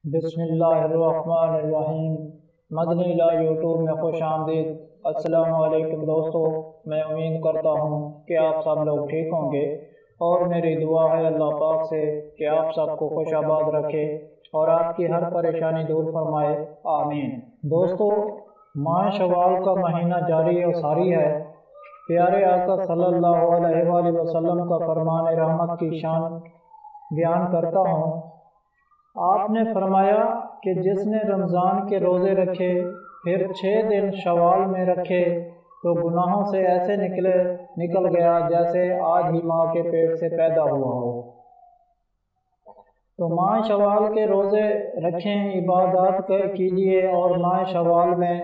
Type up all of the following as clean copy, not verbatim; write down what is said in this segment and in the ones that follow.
بسم اللہ الرحمن الرحیم۔ مدنی لا یوٹیوب میں خوش آمدید۔ السلام علیکم دوستو، میں امید کرتا ہوں کہ آپ سب لوگ ٹھیک ہوں گے، اور میری دعا ہے اللہ پاک سے کہ آپ سب کو خوش آباد رکھے اور آپ کی ہر پریشانی دور فرمائے، آمین۔ دوستو، ماہ شوال کا مہینہ جاری و ساری ہے۔ پیارے آقا صلی اللہ علیہ وآلہ وسلم کا فرمان رحمت کی شان بیان کرتا ہوں۔ آپ نے فرمایا کہ جس نے رمضان کے روزے رکھے پھر 6 دن شوال میں رکھے تو گناہوں سے ایسے نکل گیا جیسے آج ہی ماں کے پیٹ سے پیدا ہوا ہو۔ تو ماہ شوال کے روزے رکھیں، عبادات کیجیے، اور ماہ شوال میں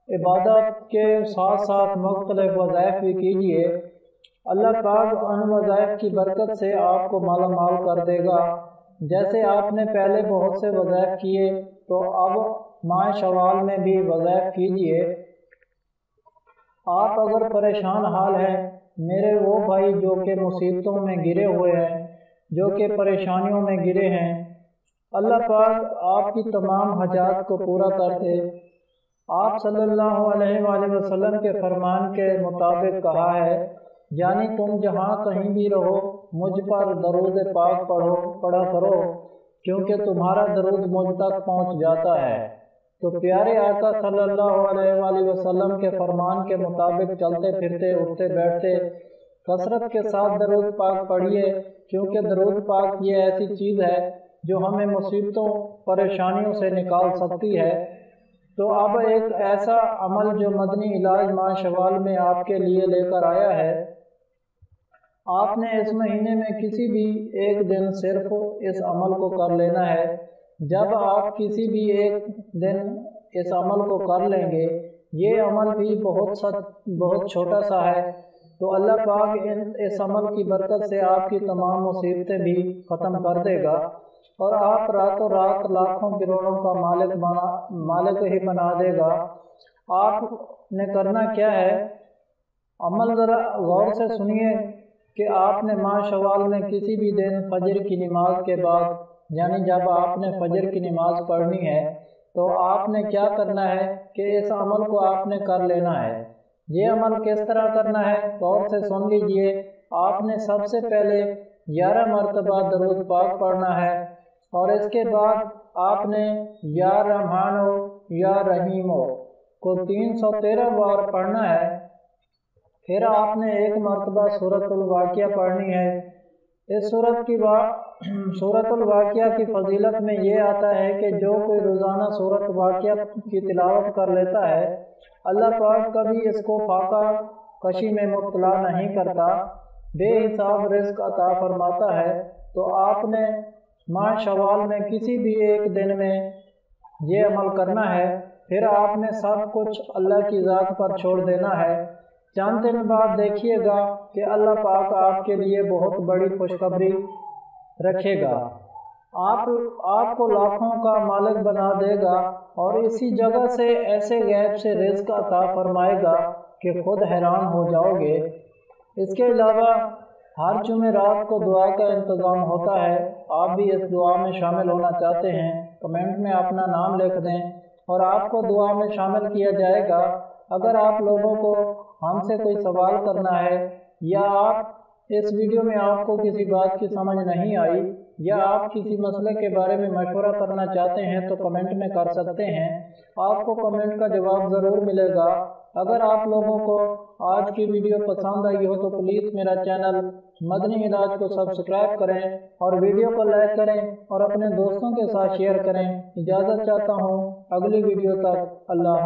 عبادت کے ساتھ ساتھ مختلف وظائف بھی کیجیے۔ اللہ پاک ان وظائف کی برکت سے آپ کو مالا مال کر دے گا۔ جیسے آپ نے پہلے بہت سے وظائف کیے تو اب ماہ شوال میں بھی وظائف کیجیے۔ آپ اگر پریشان حال ہیں، میرے وہ بھائی جو کہ مصیبتوں میں گرے ہوئے ہیں، جو کہ پریشانیوں میں گرے ہیں، اللہ پاک آپ کی تمام حاجات کو پورا کر دے۔ آپ صلی اللہ علیہ وآلہ وسلم کے فرمان کے مطابق کہا ہے، یعنی تم جہاں کہیں بھی رہو مجھ پر درود پاک پڑھا کرو، کیونکہ تمہارا درود مجھ تک پہنچ جاتا ہے۔ تو پیارے آقا صلی اللہ علیہ وآلہ وسلم کے فرمان کے مطابق چلتے پھرتے اٹھتے بیٹھتے کثرت کے ساتھ درود پاک پڑھیے، کیونکہ درود پاک یہ ایسی چیز ہے جو ہمیں مصیبتوں پریشانیوں سے نکال سکتی ہے۔ تو اب ایک ایسا عمل جو مدنی علاج ماہ شوال میں آپ کے لیے لے کر آیا ہے، آپ نے اس مہینے میں کسی بھی ایک دن صرف اس عمل کو کر لینا ہے۔ جب آپ کسی بھی ایک دن اس عمل کو کر لیں گے، یہ عمل بھی بہت چھوٹا سا ہے، تو اللہ پاک اس عمل کی برکت سے آپ کی تمام مصیبتیں بھی ختم کر دے گا، اور آپ راتوں رات لاکھوں کروڑوں کا مالک ہی بنا دے گا۔ آپ نے کرنا کیا ہے، عمل ذرا غور سے سنیے کہ آپ نے ماہ شوال میں کسی بھی دن فجر کی نماز کے بعد، یعنی جب آپ نے فجر کی نماز پڑھنی ہے، تو آپ نے کیا کرنا ہے کہ اس عمل کو آپ نے کر لینا ہے۔ یہ عمل کس طرح کرنا ہے، غور سے سن لیجئے۔ آپ نے سب سے پہلے 11 مرتبہ درود پاک پڑھنا ہے، اور اس کے بعد آپ نے یا رحمانو یا رحیمو کو 313 بار پڑھنا ہے۔ پھر آپ نے 1 مرتبہ سورۃ الواقعہ پڑھنی ہے۔ اس سورۃ الواقعہ کی فضیلت میں یہ آتا ہے کہ جو کوئی روزانہ سورۃ الواقعہ کی تلاوت کر لیتا ہے، اللہ پاک کبھی اس کو فاقہ کشی میں مبتلا نہیں کرتا، بے حساب رزق عطا فرماتا ہے۔ تو آپ نے ماہ شوال میں کسی بھی ایک دن میں یہ عمل کرنا ہے، پھر آپ نے سب کچھ اللہ کی ذات پر چھوڑ دینا ہے۔ چند دن بعد دیکھیے گا کہ اللہ پاک آپ کے لیے بہت بڑی خوشخبری رکھے گا، آپ کو لاکھوں کا مالک بنا دے گا، اور اسی جگہ سے ایسے غیب سے رزق عطا فرمائے گا کہ خود حیران ہو جاؤ گے۔ اس کے علاوہ ہر جمعرات کو دعا کا انتظام ہوتا ہے۔ آپ بھی اس دعا میں شامل ہونا چاہتے ہیں، کمنٹ میں اپنا نام لکھ دیں اور آپ کو دعا میں شامل کیا جائے گا۔ اگر آپ لوگوں کو ہم سے کوئی سوال کرنا ہے، یا اس ویڈیو میں آپ کو کسی بات کی سمجھ نہیں آئی، یا آپ کسی مسئلے کے بارے میں مشورہ کرنا چاہتے ہیں تو کمنٹ میں کر سکتے ہیں، آپ کو کمنٹ کا جواب ضرور ملے گا۔ اگر آپ لوگوں کو آج کی ویڈیو پسند آئی ہو تو پلیز میرا چینل مدنی علاج کو سبسکرائب کریں، اور ویڈیو کو لائک کریں، اور اپنے دوستوں کے ساتھ شیئر کریں۔ اجازت چاہتا ہوں، اگلی ویڈیو تک اللہ حافظ۔